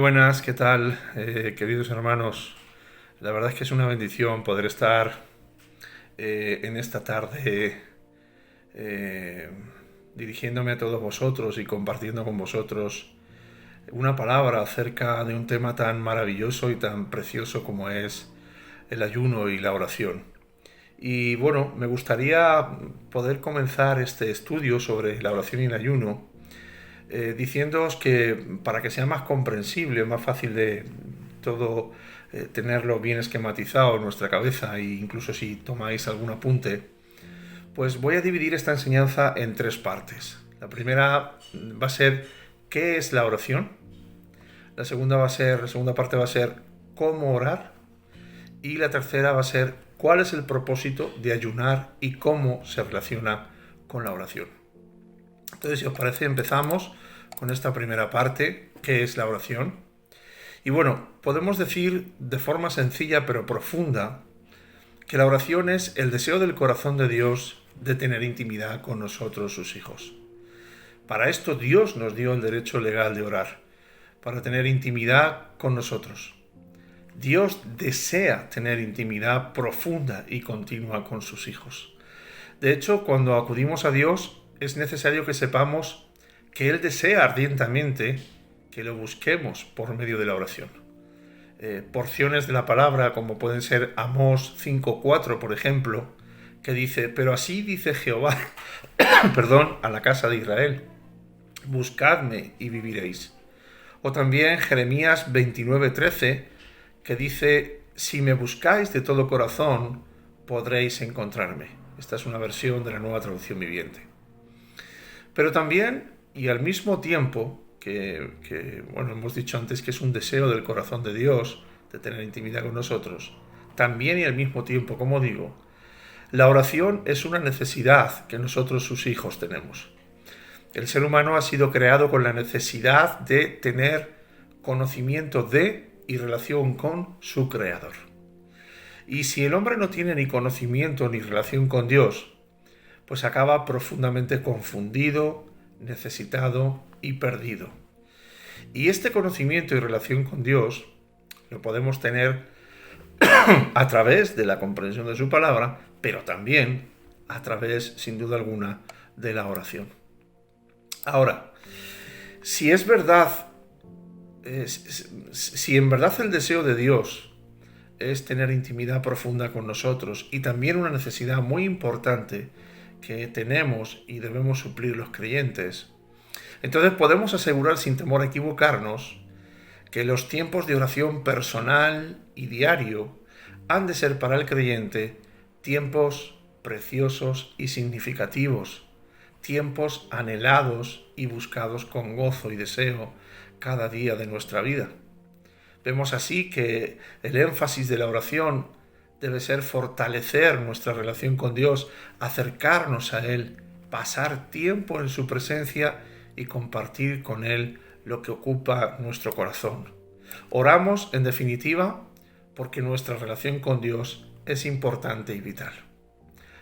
buenas, ¿qué tal, queridos hermanos? La verdad es que es una bendición poder estar en esta tarde eh, dirigiéndome a todos vosotros y compartiendo con vosotros una palabra acerca de un tema tan maravilloso y tan precioso como es el ayuno y la oración. Y bueno, me gustaría poder comenzar este estudio sobre la oración y el ayuno diciéndoos que para que sea más comprensible, más fácil de todo tenerlo bien esquematizado en nuestra cabeza e incluso si tomáis algún apunte, pues voy a dividir esta enseñanza en tres partes. La primera va a ser ¿qué es la oración? La segunda parte va a ser ¿cómo orar? Y la tercera va a ser ¿cuál es el propósito de ayunar y cómo se relaciona con la oración? Entonces, si os parece, empezamos con esta primera parte, que es la oración. Y bueno, podemos decir de forma sencilla pero profunda que la oración es el deseo del corazón de Dios de tener intimidad con nosotros, sus hijos. Para esto Dios nos dio el derecho legal de orar, para tener intimidad con nosotros. Dios desea tener intimidad profunda y continua con sus hijos. De hecho, cuando acudimos a Dios, es necesario que sepamos que Él desea ardientemente que lo busquemos por medio de la oración. Porciones de la palabra, como pueden ser Amós 5:4, por ejemplo, que dice, pero así dice Jehová, perdón, a la casa de Israel, buscadme y viviréis. O también Jeremías 29:13, que dice, si me buscáis de todo corazón, podréis encontrarme. Esta es una versión de la Nueva Traducción Viviente. Pero también, y al mismo tiempo, bueno, hemos dicho antes que es un deseo del corazón de Dios de tener intimidad con nosotros, también y al mismo tiempo, como digo, la oración es una necesidad que nosotros, sus hijos, tenemos. El ser humano ha sido creado con la necesidad de tener conocimiento de y relación con su Creador. Y si el hombre no tiene ni conocimiento ni relación con Dios, pues acaba profundamente confundido, necesitado y perdido. Y este conocimiento y relación con Dios lo podemos tener a través de la comprensión de su palabra, pero también a través, sin duda alguna, de la oración. Ahora, si es verdad, si en verdad el deseo de Dios es tener intimidad profunda con nosotros y también una necesidad muy importante que tenemos y debemos suplir los creyentes, entonces podemos asegurar sin temor a equivocarnos que los tiempos de oración personal y diario han de ser para el creyente tiempos preciosos y significativos, tiempos anhelados y buscados con gozo y deseo cada día de nuestra vida. Vemos así que el énfasis de la oración debe ser fortalecer nuestra relación con Dios, acercarnos a Él, pasar tiempo en su presencia y compartir con Él lo que ocupa nuestro corazón. Oramos, en definitiva, porque nuestra relación con Dios es importante y vital.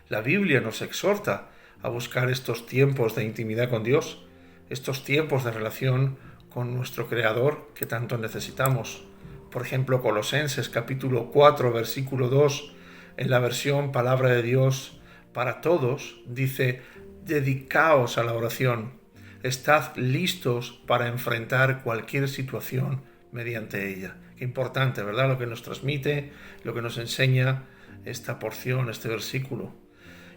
La Biblia nos exhorta a buscar estos tiempos de intimidad con Dios, estos tiempos de relación con nuestro Creador que tanto necesitamos. Por ejemplo, Colosenses capítulo 4, versículo 2, en la versión Palabra de Dios para Todos, dice, dedicaos a la oración, estad listos para enfrentar cualquier situación mediante ella. Qué importante, ¿verdad? Lo que nos transmite, lo que nos enseña esta porción, este versículo.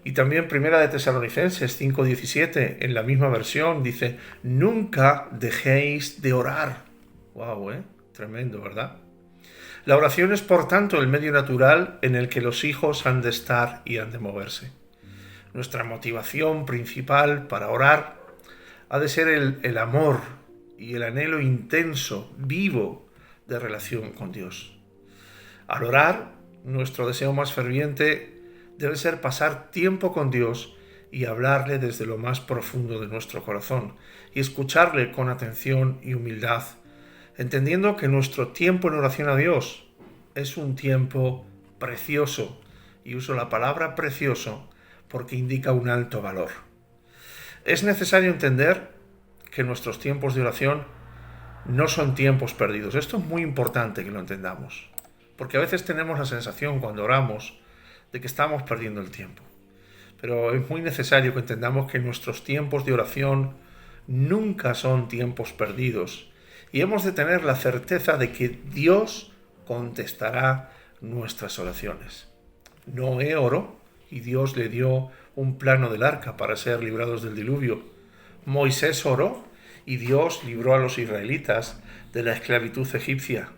Y también Primera de Tesalonicenses 5:17, en la misma versión, dice, nunca dejéis de orar. ¡Wow! Tremendo, ¿verdad? La oración es, por tanto, el medio natural en el que los hijos han de estar y han de moverse. Nuestra motivación principal para orar ha de ser el amor y el anhelo intenso, vivo, de relación con Dios. Al orar, nuestro deseo más ferviente debe ser pasar tiempo con Dios y hablarle desde lo más profundo de nuestro corazón y escucharle con atención y humildad, entendiendo que nuestro tiempo en oración a Dios es un tiempo precioso, y uso la palabra precioso porque indica un alto valor. Es necesario entender que nuestros tiempos de oración no son tiempos perdidos. Esto es muy importante que lo entendamos, porque a veces tenemos la sensación cuando oramos de que estamos perdiendo el tiempo. Pero es muy necesario que entendamos que nuestros tiempos de oración nunca son tiempos perdidos y hemos de tener la certeza de que Dios contestará nuestras oraciones. Noé oró y Dios le dio un plano del arca para ser librados del diluvio. Moisés oró y Dios libró a los israelitas de la esclavitud egipcia.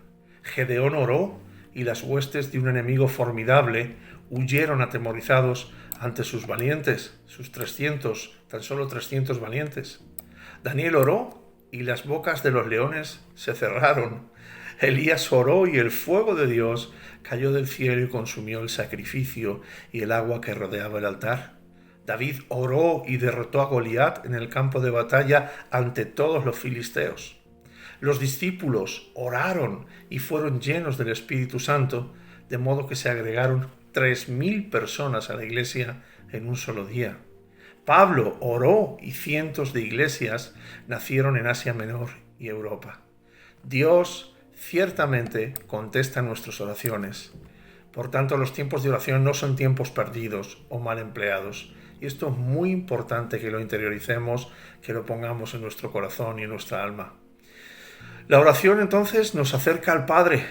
Gedeón oró y las huestes de un enemigo formidable huyeron atemorizados ante sus valientes, sus 300, tan solo 300 valientes. Daniel oró y las bocas de los leones se cerraron. Elías oró y el fuego de Dios cayó del cielo y consumió el sacrificio y el agua que rodeaba el altar. David oró y derrotó a Goliat en el campo de batalla ante todos los filisteos. Los discípulos oraron y fueron llenos del Espíritu Santo, de modo que se agregaron 3.000 personas a la iglesia en un solo día. Pablo oró y cientos de iglesias nacieron en Asia Menor y Europa. Dios ciertamente contesta nuestras oraciones. Por tanto, los tiempos de oración no son tiempos perdidos o mal empleados. Y esto es muy importante que lo interioricemos, que lo pongamos en nuestro corazón y en nuestra alma. La oración entonces nos acerca al Padre,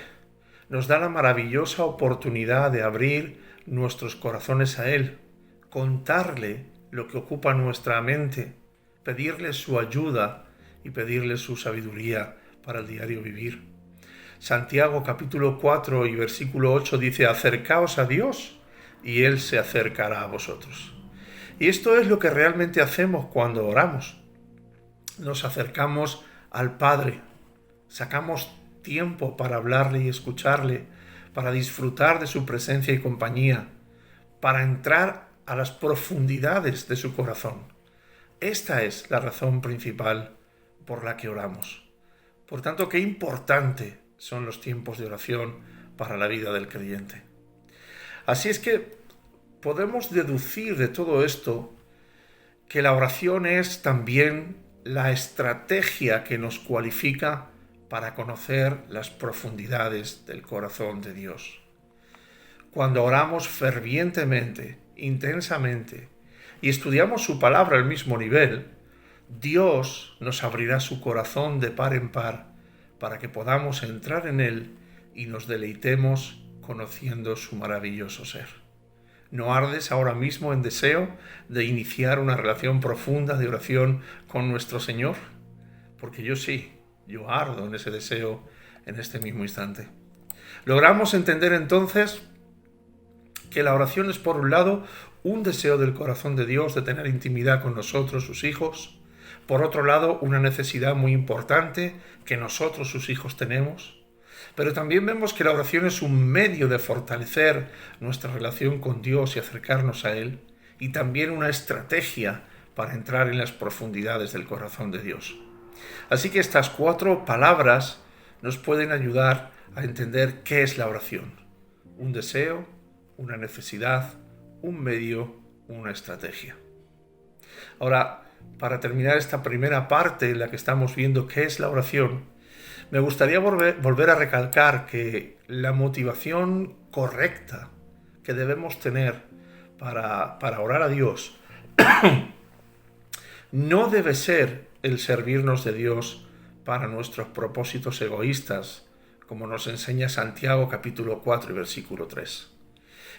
nos da la maravillosa oportunidad de abrir nuestros corazones a Él, contarle lo que ocupa nuestra mente, pedirle su ayuda y pedirle su sabiduría para el diario vivir. Santiago capítulo 4 y versículo 8 dice: acercaos a Dios y Él se acercará a vosotros. Y esto es lo que realmente hacemos cuando oramos. Nos acercamos al Padre, sacamos tiempo para hablarle y escucharle, para disfrutar de su presencia y compañía, para entrar a las profundidades de su corazón. Esta es la razón principal por la que oramos. Por tanto, qué importante son los tiempos de oración para la vida del creyente. Así es que podemos deducir de todo esto que la oración es también la estrategia que nos cualifica para conocer las profundidades del corazón de Dios. Cuando oramos fervientemente, intensamente, y estudiamos su palabra al mismo nivel, Dios nos abrirá su corazón de par en par para que podamos entrar en él y nos deleitemos conociendo su maravilloso ser. ¿No ardes ahora mismo en deseo de iniciar una relación profunda de oración con nuestro Señor? Porque yo sí, yo ardo en ese deseo en este mismo instante. Logramos entender entonces que la oración es, por un lado, un deseo del corazón de Dios de tener intimidad con nosotros, sus hijos. Por otro lado, una necesidad muy importante que nosotros, sus hijos, tenemos. Pero también vemos que la oración es un medio de fortalecer nuestra relación con Dios y acercarnos a Él, y también una estrategia para entrar en las profundidades del corazón de Dios. Así que estas 4 palabras nos pueden ayudar a entender qué es la oración. Un deseo, una necesidad, un medio, una estrategia. Ahora, para terminar esta primera parte en la que estamos viendo qué es la oración, me gustaría volver a recalcar que la motivación correcta que debemos tener para orar a Dios no debe ser el servirnos de Dios para nuestros propósitos egoístas, como nos enseña Santiago capítulo 4 y versículo 3.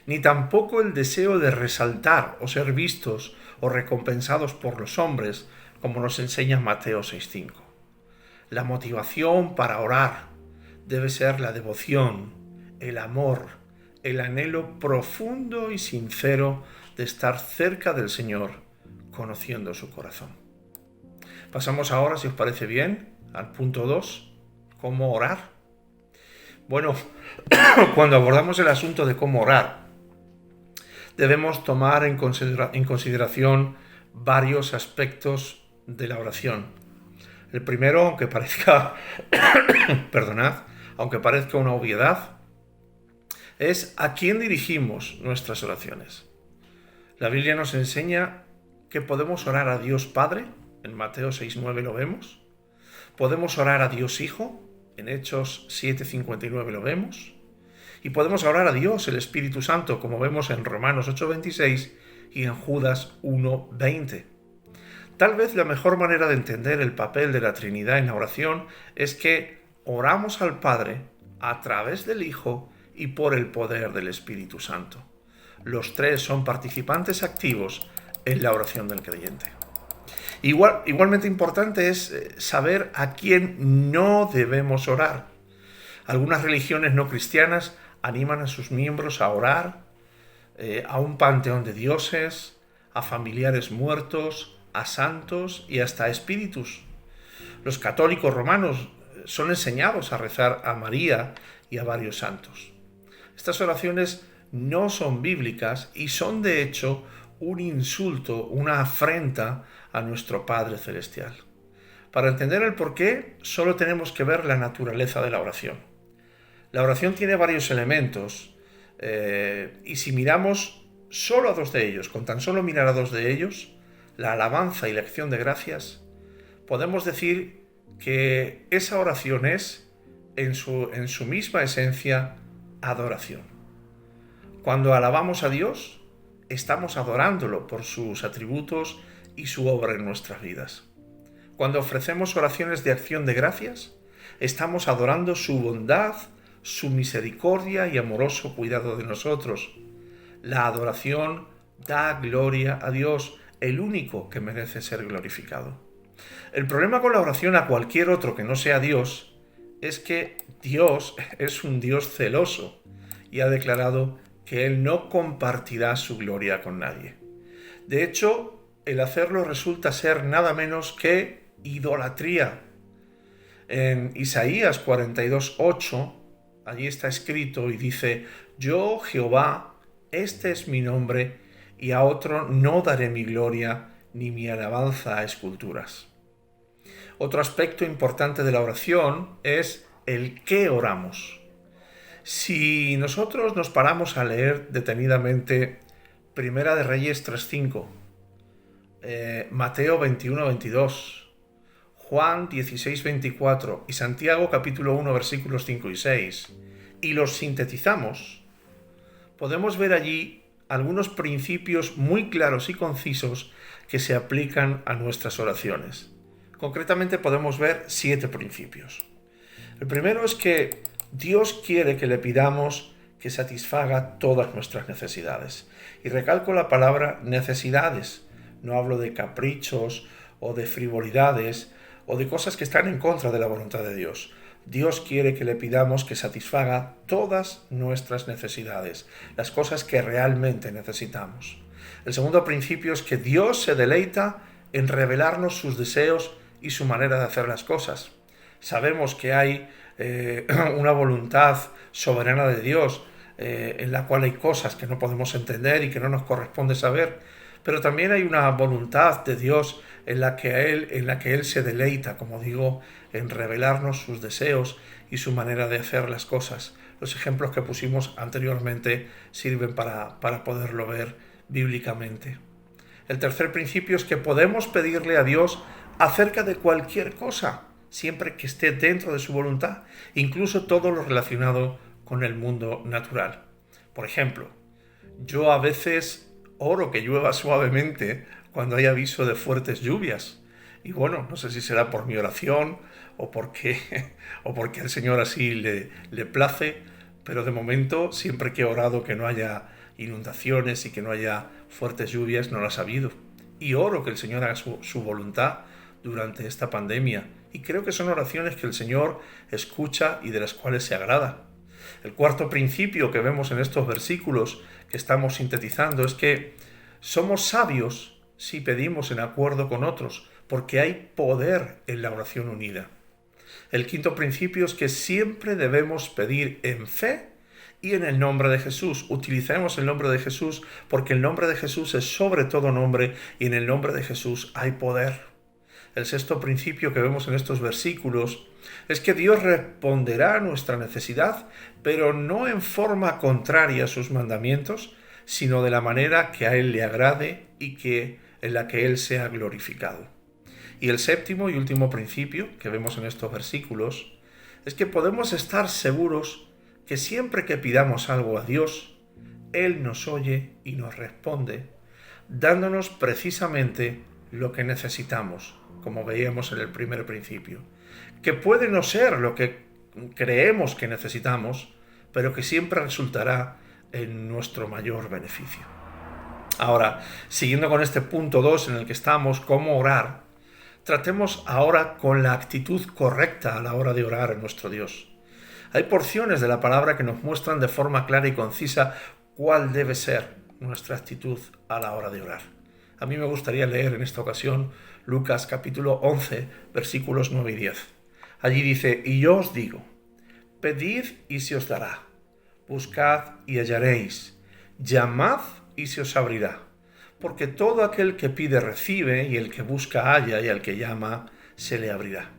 Ni tampoco el deseo de resaltar o ser vistos o recompensados por los hombres, como nos enseña Mateo 6:5. La motivación para orar debe ser la devoción, el amor, el anhelo profundo y sincero de estar cerca del Señor, conociendo su corazón. Pasamos ahora, si os parece bien, al punto 2, ¿cómo orar? Bueno, cuando abordamos el asunto de cómo orar, debemos tomar en consideración varios aspectos de la oración. El primero, aunque parezca, aunque parezca una obviedad, es a quién dirigimos nuestras oraciones. La Biblia nos enseña que podemos orar a Dios Padre, en Mateo 6:9 lo vemos. Podemos orar a Dios Hijo, en Hechos 7:59 lo vemos, y podemos orar a Dios el Espíritu Santo, como vemos en Romanos 8:26 y en Judas 1:20. Tal vez la mejor manera de entender el papel de la Trinidad en la oración es que oramos al Padre a través del Hijo y por el poder del Espíritu Santo. Los tres son participantes activos en la oración del creyente. Igualmente importante es saber a quién no debemos orar. Algunas religiones no cristianas animan a sus miembros a orar a un panteón de dioses, a familiares muertos, a santos y hasta a espíritus. Los católicos romanos son enseñados a rezar a María y a varios santos. Estas oraciones no son bíblicas y son de hecho un insulto, una afrenta a nuestro Padre Celestial. Para entender el porqué, solo tenemos que ver la naturaleza de la oración. La oración tiene varios elementos y si miramos solo a dos de ellos, con tan solo mirar a dos de ellos, la alabanza y la acción de gracias, podemos decir que esa oración es, en su misma esencia, adoración. Cuando alabamos a Dios, estamos adorándolo por sus atributos y su obra en nuestras vidas. Cuando ofrecemos oraciones de acción de gracias, estamos adorando su bondad, su misericordia y amoroso cuidado de nosotros. La adoración da gloria a Dios, el único que merece ser glorificado. El problema con la oración a cualquier otro que no sea Dios es que Dios es un Dios celoso y ha declarado que Él no compartirá su gloria con nadie. De hecho, el hacerlo resulta ser nada menos que idolatría. En Isaías 42:8, allí está escrito y dice: Yo, Jehová, este es mi nombre, y a otro no daré mi gloria ni mi alabanza a esculturas. Otro aspecto importante de la oración es el qué oramos. Si nosotros nos paramos a leer detenidamente Primera de Reyes 3:5, Mateo 21:22, Juan 16:24 y Santiago capítulo 1 versículos 5 y 6, y los sintetizamos, podemos ver allí algunos principios muy claros y concisos que se aplican a nuestras oraciones. Concretamente podemos ver 7 principios. El primero es que Dios quiere que le pidamos que satisfaga todas nuestras necesidades. Y recalco la palabra necesidades. No hablo de caprichos o de frivolidades o de cosas que están en contra de la voluntad de Dios. Dios quiere que le pidamos que satisfaga todas nuestras necesidades, las cosas que realmente necesitamos. El segundo principio es que Dios se deleita en revelarnos sus deseos y su manera de hacer las cosas. Sabemos que hay una voluntad soberana de Dios en la cual hay cosas que no podemos entender y que no nos corresponde saber, pero también hay una voluntad de Dios en la que Él se deleita, como digo, en revelarnos sus deseos y su manera de hacer las cosas. Los ejemplos que pusimos anteriormente sirven para poderlo ver bíblicamente. El tercer principio es que podemos pedirle a Dios acerca de cualquier cosa, siempre que esté dentro de su voluntad, incluso todo lo relacionado con el mundo natural. Por ejemplo, yo a veces oro que llueva suavemente cuando hay aviso de fuertes lluvias. Y bueno, no sé si será por mi oración o porque al Señor así le place, pero de momento, siempre que he orado que no haya inundaciones y que no haya fuertes lluvias, no las ha habido. Y oro que el Señor haga su voluntad durante esta pandemia. Y creo que son oraciones que el Señor escucha y de las cuales se agrada. El cuarto principio que vemos en estos versículos que estamos sintetizando es que somos sabios si pedimos en acuerdo con otros, porque hay poder en la oración unida. El quinto principio es que siempre debemos pedir en fe y en el nombre de Jesús. Utilicemos el nombre de Jesús porque el nombre de Jesús es sobre todo nombre y en el nombre de Jesús hay poder. El sexto principio que vemos en estos versículos es que Dios responderá a nuestra necesidad, pero no en forma contraria a sus mandamientos, sino de la manera que a Él le agrade y en la que Él sea glorificado. Y el séptimo y último principio que vemos en estos versículos es que podemos estar seguros que siempre que pidamos algo a Dios, Él nos oye y nos responde, dándonos precisamente lo que necesitamos, como veíamos en el primer principio, que puede no ser lo que creemos que necesitamos, pero que siempre resultará en nuestro mayor beneficio. Ahora, siguiendo con este punto 2 en el que estamos, cómo orar, tratemos ahora con la actitud correcta a la hora de orar en nuestro Dios. Hay porciones de la palabra que nos muestran de forma clara y concisa cuál debe ser nuestra actitud a la hora de orar. A mí me gustaría leer en esta ocasión Lucas capítulo 11, versículos 9 y 10. Allí dice: y yo os digo, pedid y se os dará, buscad y hallaréis, llamad y se os abrirá, porque todo aquel que pide recibe, y el que busca halla, y al que llama se le abrirá.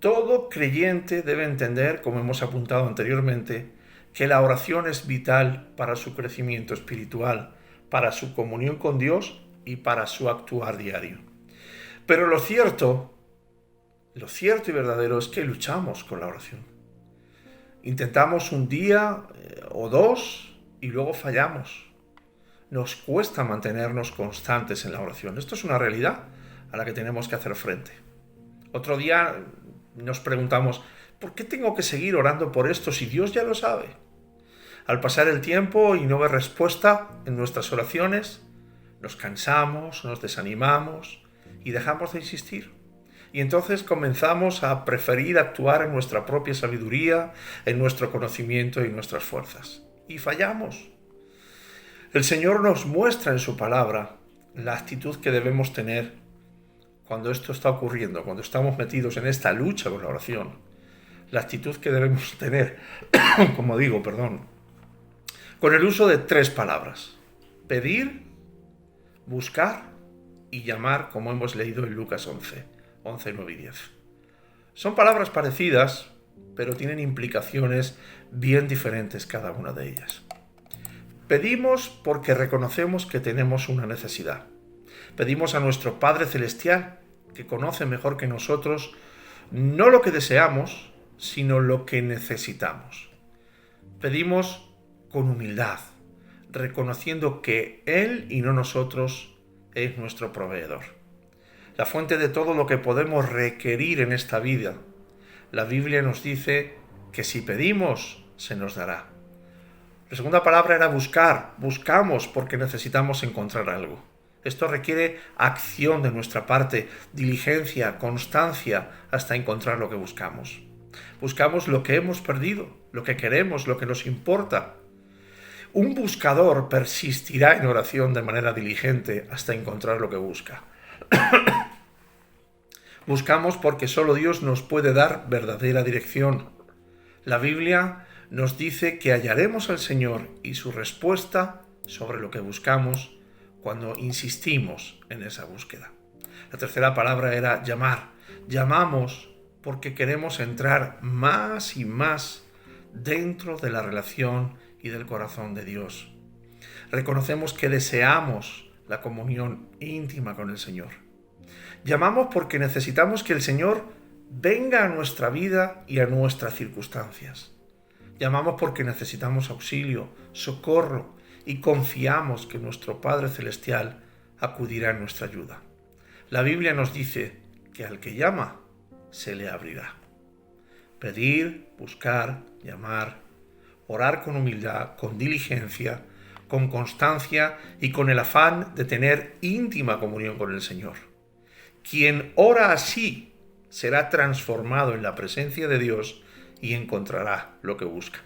Todo creyente debe entender, como hemos apuntado anteriormente, que la oración es vital para su crecimiento espiritual, para su comunión con Dios y para su actuar diario. Pero lo cierto y verdadero es que luchamos con la oración. Intentamos un día o dos y luego fallamos. Nos cuesta mantenernos constantes en la oración. Esto es una realidad a la que tenemos que hacer frente. Otro día nos preguntamos, ¿por qué tengo que seguir orando por esto si Dios ya lo sabe? Al pasar el tiempo y no ver respuesta en nuestras oraciones, nos cansamos, nos desanimamos y dejamos de insistir. Y entonces comenzamos a preferir actuar en nuestra propia sabiduría, en nuestro conocimiento y en nuestras fuerzas. Y fallamos. El Señor nos muestra en su palabra la actitud que debemos tener cuando esto está ocurriendo, cuando estamos metidos en esta lucha con la oración. La actitud que debemos tener, con el uso de 3 palabras: pedir, buscar y llamar, como hemos leído en Lucas 11, 9 y 10. Son palabras parecidas, pero tienen implicaciones bien diferentes cada una de ellas. Pedimos porque reconocemos que tenemos una necesidad. Pedimos a nuestro Padre Celestial, que conoce mejor que nosotros no lo que deseamos, sino lo que necesitamos. Pedimos con humildad, reconociendo que Él y no nosotros es nuestro proveedor, la fuente de todo lo que podemos requerir en esta vida. La Biblia nos dice que si pedimos, se nos dará. La segunda palabra era buscar. Buscamos porque necesitamos encontrar algo. Esto requiere acción de nuestra parte, diligencia, constancia, hasta encontrar lo que buscamos. Buscamos lo que hemos perdido, lo que queremos, lo que nos importa. Un buscador persistirá en oración de manera diligente hasta encontrar lo que busca. Buscamos porque solo Dios nos puede dar verdadera dirección. La Biblia nos dice que hallaremos al Señor y su respuesta sobre lo que buscamos cuando insistimos en esa búsqueda. La tercera palabra era llamar. Llamamos porque queremos entrar más y más dentro de la relación y del corazón de Dios. Reconocemos que deseamos la comunión íntima con el Señor. Llamamos porque necesitamos que el Señor venga a nuestra vida y a nuestras circunstancias. Llamamos porque necesitamos auxilio, socorro, y confiamos que nuestro Padre Celestial acudirá en nuestra ayuda. La Biblia nos dice que al que llama, se le abrirá. Pedir, buscar, llamar, orar con humildad, con diligencia, con constancia y con el afán de tener íntima comunión con el Señor. Quien ora así será transformado en la presencia de Dios y encontrará lo que busca.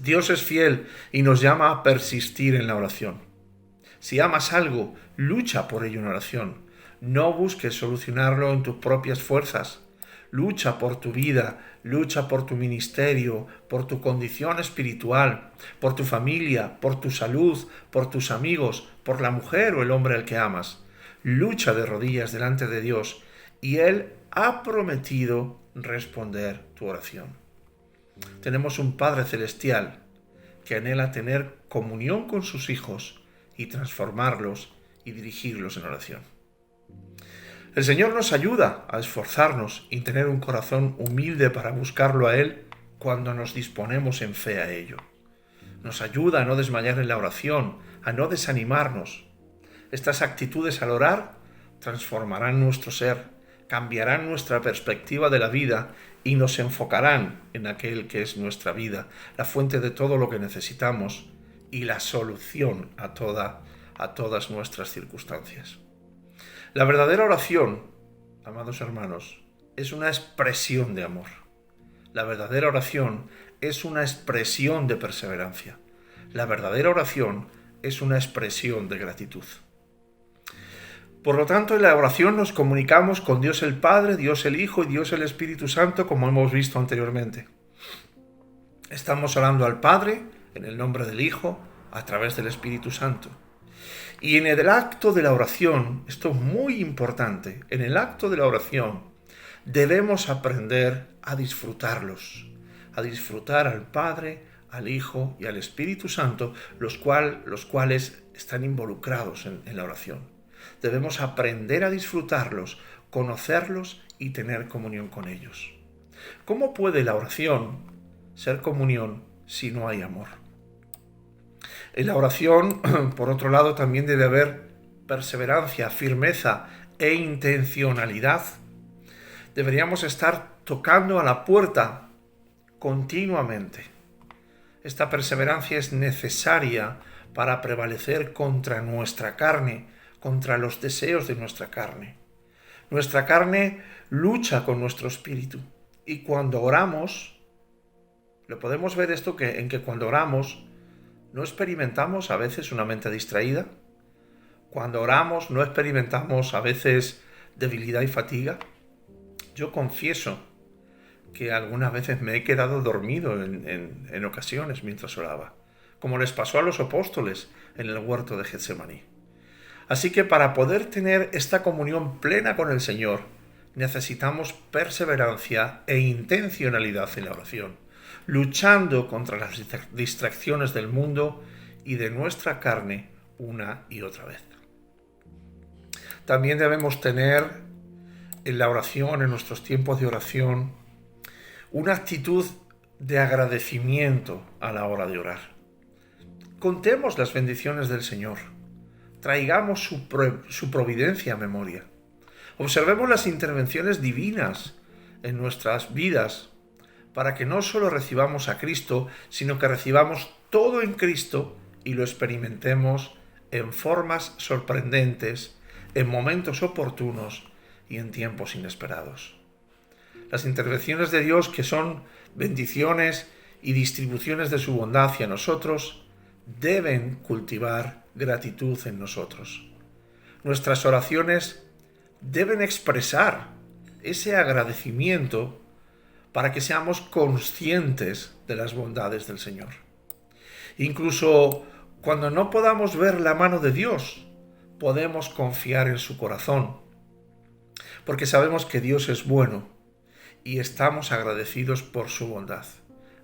Dios es fiel y nos llama a persistir en la oración. Si amas algo, lucha por ello en oración. No busques solucionarlo en tus propias fuerzas. Lucha por tu vida, lucha por tu ministerio, por tu condición espiritual, por tu familia, por tu salud, por tus amigos, por la mujer o el hombre al que amas. Lucha de rodillas delante de Dios y Él ha prometido responder tu oración. Tenemos un Padre Celestial que anhela tener comunión con sus hijos y transformarlos y dirigirlos en oración. El Señor nos ayuda a esforzarnos y tener un corazón humilde para buscarlo a Él cuando nos disponemos en fe a ello. Nos ayuda a no desmayar en la oración, a no desanimarnos. Estas actitudes al orar transformarán nuestro ser, cambiarán nuestra perspectiva de la vida y nos enfocarán en aquel que es nuestra vida, la fuente de todo lo que necesitamos y la solución a todas nuestras circunstancias. La verdadera oración, amados hermanos, es una expresión de amor. La verdadera oración es una expresión de perseverancia. La verdadera oración es una expresión de gratitud. Por lo tanto, en la oración nos comunicamos con Dios el Padre, Dios el Hijo y Dios el Espíritu Santo, como hemos visto anteriormente. Estamos orando al Padre en el nombre del Hijo a través del Espíritu Santo. Y en el acto de la oración, esto es muy importante, en el acto de la oración debemos aprender a disfrutarlos, a disfrutar al Padre, al Hijo y al Espíritu Santo, los cuales están involucrados en la oración. Debemos aprender a disfrutarlos, conocerlos y tener comunión con ellos. ¿Cómo puede la oración ser comunión si no hay amor? En la oración, por otro lado, también debe haber perseverancia, firmeza e intencionalidad. Deberíamos estar tocando a la puerta continuamente. Esta perseverancia es necesaria para prevalecer contra nuestra carne, contra los deseos de nuestra carne. Nuestra carne lucha con nuestro espíritu y cuando oramos, lo podemos ver en que cuando oramos ¿no experimentamos a veces una mente distraída? Cuando oramos, ¿no experimentamos a veces debilidad y fatiga? Yo confieso que algunas veces me he quedado dormido en ocasiones mientras oraba, como les pasó a los apóstoles en el huerto de Getsemaní. Así que para poder tener esta comunión plena con el Señor, necesitamos perseverancia e intencionalidad en la oración, luchando contra las distracciones del mundo y de nuestra carne una y otra vez. También debemos tener en la oración, en nuestros tiempos de oración, una actitud de agradecimiento a la hora de orar. Contemos las bendiciones del Señor, traigamos su providencia a memoria, observemos las intervenciones divinas en nuestras vidas, para que no solo recibamos a Cristo, sino que recibamos todo en Cristo y lo experimentemos en formas sorprendentes, en momentos oportunos y en tiempos inesperados. Las intervenciones de Dios, que son bendiciones y distribuciones de su bondad hacia nosotros, deben cultivar gratitud en nosotros. Nuestras oraciones deben expresar ese agradecimiento para que seamos conscientes de las bondades del Señor. Incluso cuando no podamos ver la mano de Dios, podemos confiar en su corazón, porque sabemos que Dios es bueno y estamos agradecidos por su bondad.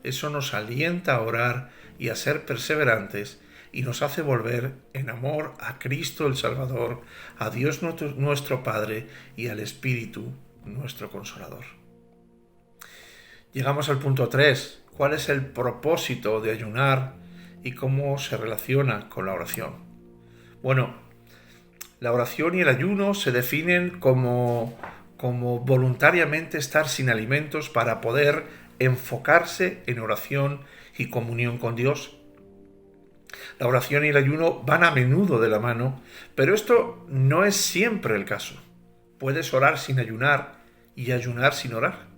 Eso nos alienta a orar y a ser perseverantes y nos hace volver en amor a Cristo el Salvador, a Dios nuestro Padre y al Espíritu nuestro Consolador. Llegamos al punto 3. ¿Cuál es el propósito de ayunar y cómo se relaciona con la oración? Bueno, la oración y el ayuno se definen como voluntariamente estar sin alimentos para poder enfocarse en oración y comunión con Dios. La oración y el ayuno van a menudo de la mano, pero esto no es siempre el caso. Puedes orar sin ayunar y ayunar sin orar.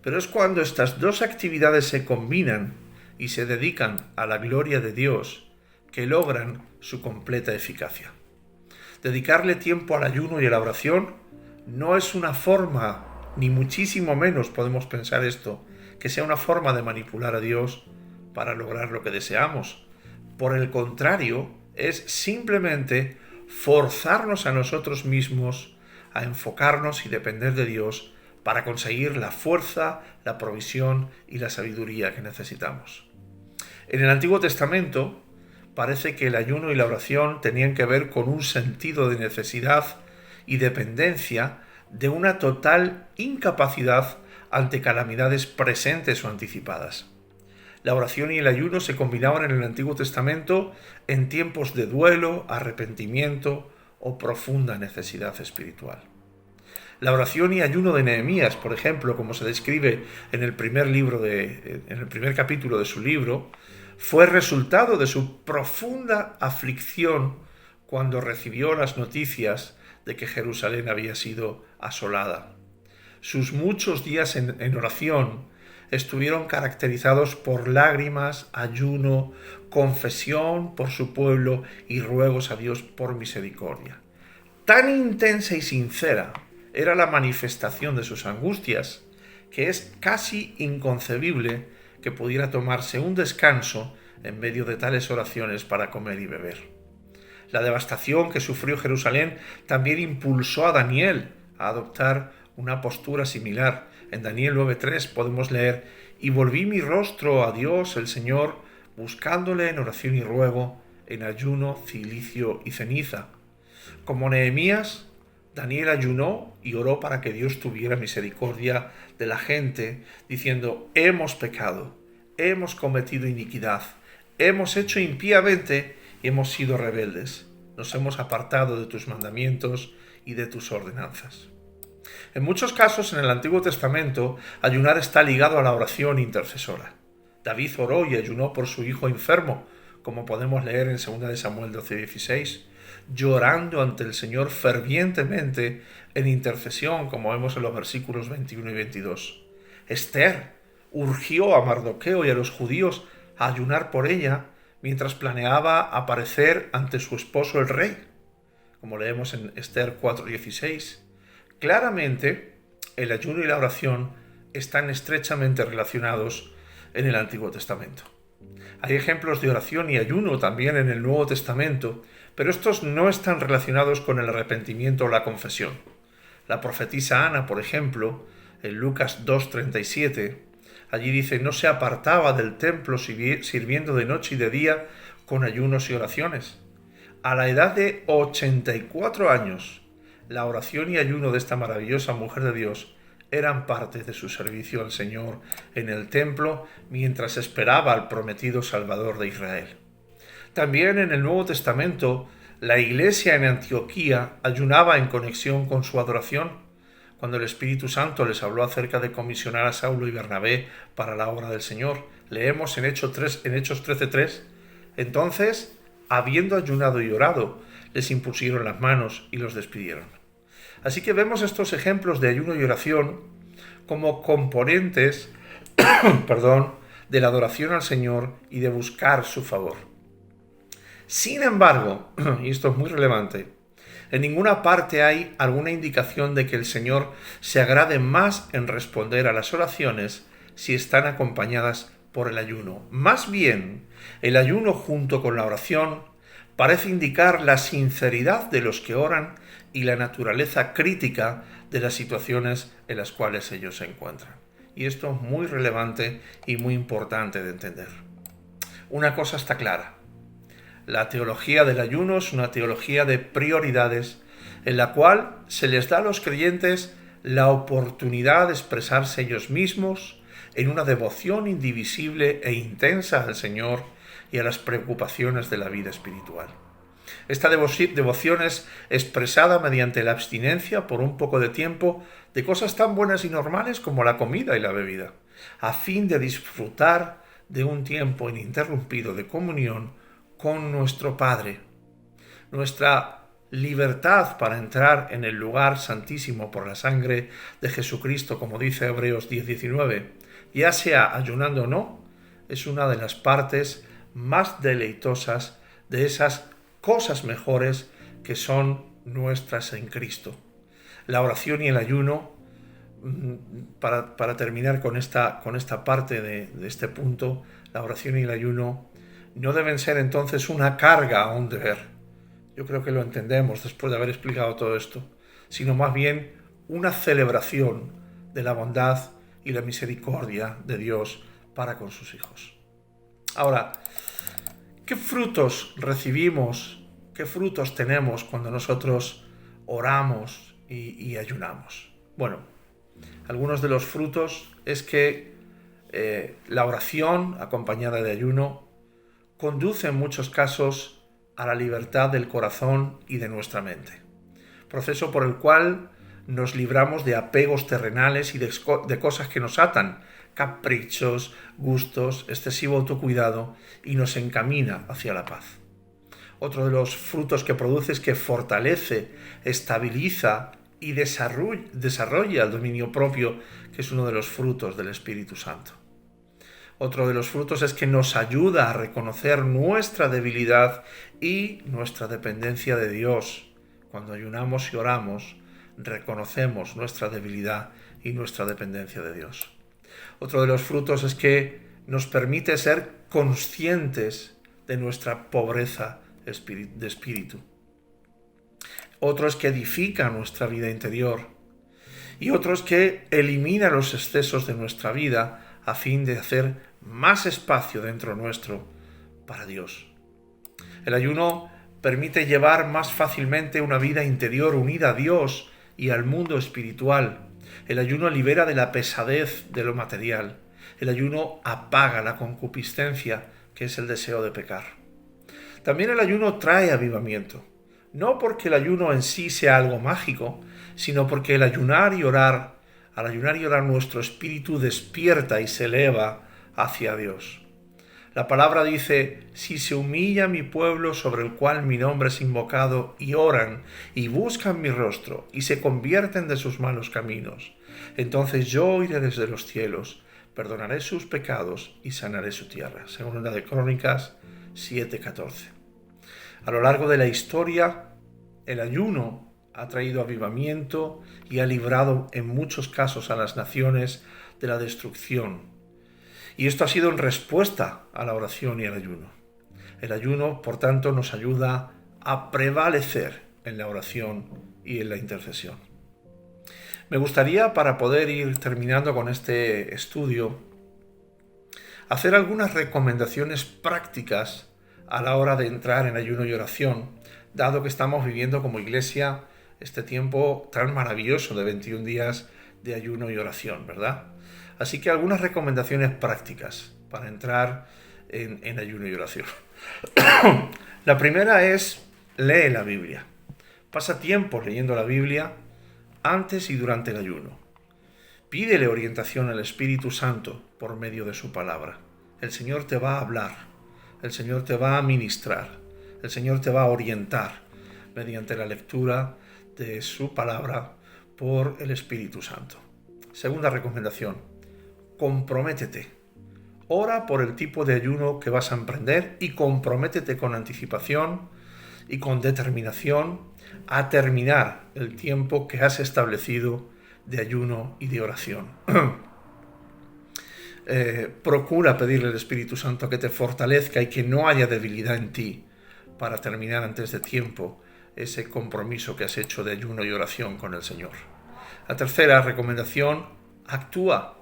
Pero es cuando estas dos actividades se combinan y se dedican a la gloria de Dios que logran su completa eficacia. Dedicarle tiempo al ayuno y a la oración no es una forma, ni muchísimo menos podemos pensar esto, que sea una forma de manipular a Dios para lograr lo que deseamos. Por el contrario, es simplemente forzarnos a nosotros mismos a enfocarnos y depender de Dios para conseguir la fuerza, la provisión y la sabiduría que necesitamos. En el Antiguo Testamento parece que el ayuno y la oración tenían que ver con un sentido de necesidad y dependencia de una total incapacidad ante calamidades presentes o anticipadas. La oración y el ayuno se combinaban en el Antiguo Testamento en tiempos de duelo, arrepentimiento o profunda necesidad espiritual. La oración y ayuno de Nehemías, por ejemplo, como se describe en el primer capítulo de su libro, fue resultado de su profunda aflicción cuando recibió las noticias de que Jerusalén había sido asolada. Sus muchos días en oración estuvieron caracterizados por lágrimas, ayuno, confesión por su pueblo y ruegos a Dios por misericordia. Tan intensa y sincera era la manifestación de sus angustias que es casi inconcebible que pudiera tomarse un descanso en medio de tales oraciones para comer y beber. La devastación que sufrió Jerusalén también impulsó a Daniel a adoptar una postura similar. En Daniel 9:3 podemos leer: «Y volví mi rostro a Dios el Señor, buscándole en oración y ruego, en ayuno, cilicio y ceniza». Como Nehemías, Daniel ayunó y oró para que Dios tuviera misericordia de la gente, diciendo: «Hemos pecado, hemos cometido iniquidad, hemos hecho impíamente y hemos sido rebeldes. Nos hemos apartado de tus mandamientos y de tus ordenanzas». En muchos casos en el Antiguo Testamento, ayunar está ligado a la oración intercesora. David oró y ayunó por su hijo enfermo, como podemos leer en 2 de Samuel 12:16, llorando ante el Señor fervientemente en intercesión, como vemos en los versículos 21 y 22. Esther urgió a Mardoqueo y a los judíos a ayunar por ella mientras planeaba aparecer ante su esposo el rey, como leemos en Esther 4:16. Claramente, el ayuno y la oración están estrechamente relacionados en el Antiguo Testamento. Hay ejemplos de oración y ayuno también en el Nuevo Testamento, pero estos no están relacionados con el arrepentimiento o la confesión. La profetisa Ana, por ejemplo, en Lucas 2:37, allí dice: «No se apartaba del templo sirviendo de noche y de día con ayunos y oraciones». A la edad de 84 años, la oración y ayuno de esta maravillosa mujer de Dios eran parte de su servicio al Señor en el templo mientras esperaba al prometido Salvador de Israel. También en el Nuevo Testamento, la iglesia en Antioquía ayunaba en conexión con su adoración. Cuando el Espíritu Santo les habló acerca de comisionar a Saulo y Bernabé para la obra del Señor, leemos en Hechos 13:3, «Entonces, habiendo ayunado y orado, les impusieron las manos y los despidieron». Así que vemos estos ejemplos de ayuno y oración como componentes de la adoración al Señor y de buscar su favor. Sin embargo, y esto es muy relevante, en ninguna parte hay alguna indicación de que el Señor se agrade más en responder a las oraciones si están acompañadas por el ayuno. Más bien, el ayuno junto con la oración parece indicar la sinceridad de los que oran y la naturaleza crítica de las situaciones en las cuales ellos se encuentran. Y esto es muy relevante y muy importante de entender. Una cosa está clara: la teología del ayuno es una teología de prioridades en la cual se les da a los creyentes la oportunidad de expresarse ellos mismos en una devoción indivisible e intensa al Señor y a las preocupaciones de la vida espiritual. Esta devoción es expresada mediante la abstinencia por un poco de tiempo de cosas tan buenas y normales como la comida y la bebida, a fin de disfrutar de un tiempo ininterrumpido de comunión con nuestro Padre. Nuestra libertad para entrar en el lugar santísimo por la sangre de Jesucristo, como dice Hebreos 10:19, ya sea ayunando o no, es una de las partes más deleitosas de esas cosas mejores que son nuestras en Cristo. La oración y el ayuno, para terminar con esta parte de este punto, la oración y el ayuno no deben ser entonces una carga o un deber. Yo creo que lo entendemos después de haber explicado todo esto, sino más bien una celebración de la bondad y la misericordia de Dios para con sus hijos. Ahora, ¿Qué frutos recibimos? ¿Qué frutos tenemos cuando nosotros oramos y ayunamos? Bueno, algunos de los frutos es que la oración acompañada de ayuno conduce en muchos casos a la libertad del corazón y de nuestra mente, proceso por el cual nos libramos de apegos terrenales y de cosas que nos atan, caprichos, gustos, excesivo autocuidado, y nos encamina hacia la paz. Otro de los frutos que produce es que fortalece, estabiliza y desarrolla el dominio propio, que es uno de los frutos del Espíritu Santo. Otro de los frutos es que nos ayuda a reconocer nuestra debilidad y nuestra dependencia de Dios. Cuando ayunamos y oramos, reconocemos nuestra debilidad y nuestra dependencia de Dios. Otro de los frutos es que nos permite ser conscientes de nuestra pobreza de espíritu. Otro es que edifica nuestra vida interior. Y otro es que elimina los excesos de nuestra vida a fin de hacer más espacio dentro nuestro para Dios. El ayuno permite llevar más fácilmente una vida interior unida a Dios y al mundo espiritual. El ayuno libera de la pesadez de lo material. El ayuno apaga la concupiscencia, que es el deseo de pecar. También el ayuno trae avivamiento. No porque el ayuno en sí sea algo mágico, sino porque al ayunar y orar nuestro espíritu despierta y se eleva hacia Dios. La palabra dice: si se humilla mi pueblo sobre el cual mi nombre es invocado, y oran, y buscan mi rostro, y se convierten de sus malos caminos, entonces yo oiré desde los cielos, perdonaré sus pecados y sanaré su tierra. Segunda de Crónicas 7:14. A lo largo de la historia, el ayuno ha traído avivamiento y ha librado en muchos casos a las naciones de la destrucción. Y esto ha sido en respuesta a la oración y al ayuno. El ayuno, por tanto, nos ayuda a prevalecer en la oración y en la intercesión. Me gustaría, para poder ir terminando con este estudio, hacer algunas recomendaciones prácticas a la hora de entrar en ayuno y oración, dado que estamos viviendo como iglesia este tiempo tan maravilloso de 21 días de ayuno y oración, ¿verdad? Así que algunas recomendaciones prácticas para entrar en ayuno y oración. La primera es: lee la Biblia. Pasa tiempo leyendo la Biblia antes y durante el ayuno. Pídele orientación al Espíritu Santo por medio de su palabra. El Señor te va a hablar, el Señor te va a ministrar, el Señor te va a orientar mediante la lectura de su palabra por el Espíritu Santo. Segunda recomendación: comprométete. Ora por el tipo de ayuno que vas a emprender y comprométete con anticipación y con determinación a terminar el tiempo que has establecido de ayuno y de oración. Procura pedirle al Espíritu Santo que te fortalezca y que no haya debilidad en ti para terminar antes de tiempo ese compromiso que has hecho de ayuno y oración con el Señor. La tercera recomendación: actúa.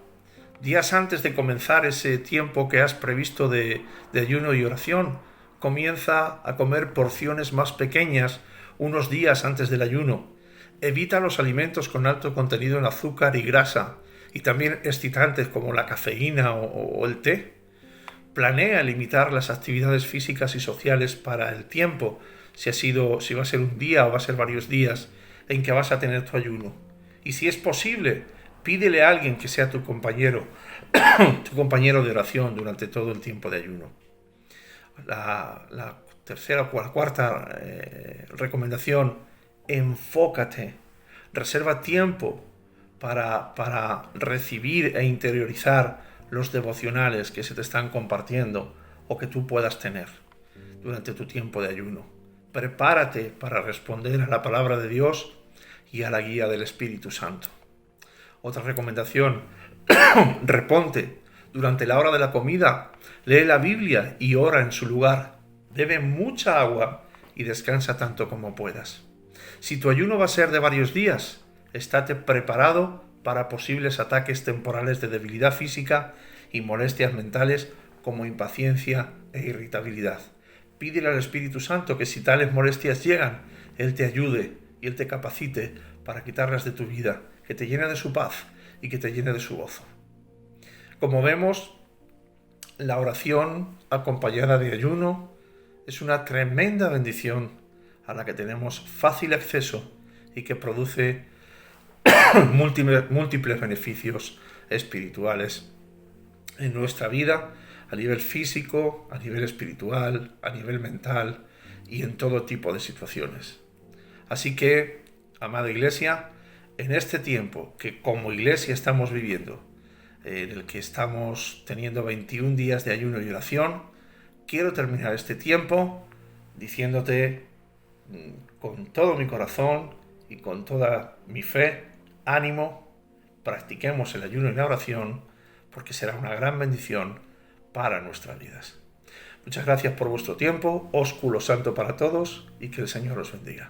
Días antes de comenzar ese tiempo que has previsto de ayuno y oración, comienza a comer porciones más pequeñas unos días antes del ayuno. Evita los alimentos con alto contenido en azúcar y grasa, y también excitantes como la cafeína o el té. Planea limitar las actividades físicas y sociales para el tiempo, si va a ser un día o va a ser varios días en que vas a tener tu ayuno. Y si es posible, pídele a alguien que sea tu compañero de oración durante todo el tiempo de ayuno. La tercera o cuarta recomendación: enfócate. Reserva tiempo para recibir e interiorizar los devocionales que se te están compartiendo o que tú puedas tener durante tu tiempo de ayuno. Prepárate para responder a la palabra de Dios y a la guía del Espíritu Santo. Otra recomendación: reponte. Durante la hora de la comida, lee la Biblia y ora en su lugar. Bebe mucha agua y descansa tanto como puedas. Si tu ayuno va a ser de varios días, estate preparado para posibles ataques temporales de debilidad física y molestias mentales como impaciencia e irritabilidad. pídele al Espíritu Santo que si tales molestias llegan, Él te ayude y Él te capacite para quitarlas de tu vida, que te llene de su paz y que te llene de su gozo. Como vemos, la oración acompañada de ayuno es una tremenda bendición a la que tenemos fácil acceso y que produce múltiples beneficios espirituales en nuestra vida, a nivel físico, a nivel espiritual, a nivel mental y en todo tipo de situaciones. Así que, amada Iglesia, en este tiempo que como Iglesia estamos viviendo, en el que estamos teniendo 21 días de ayuno y oración, quiero terminar este tiempo diciéndote con todo mi corazón y con toda mi fe, ánimo, practiquemos el ayuno y la oración, porque será una gran bendición para nuestras vidas. Muchas gracias por vuestro tiempo, ósculo santo para todos y que el Señor os bendiga.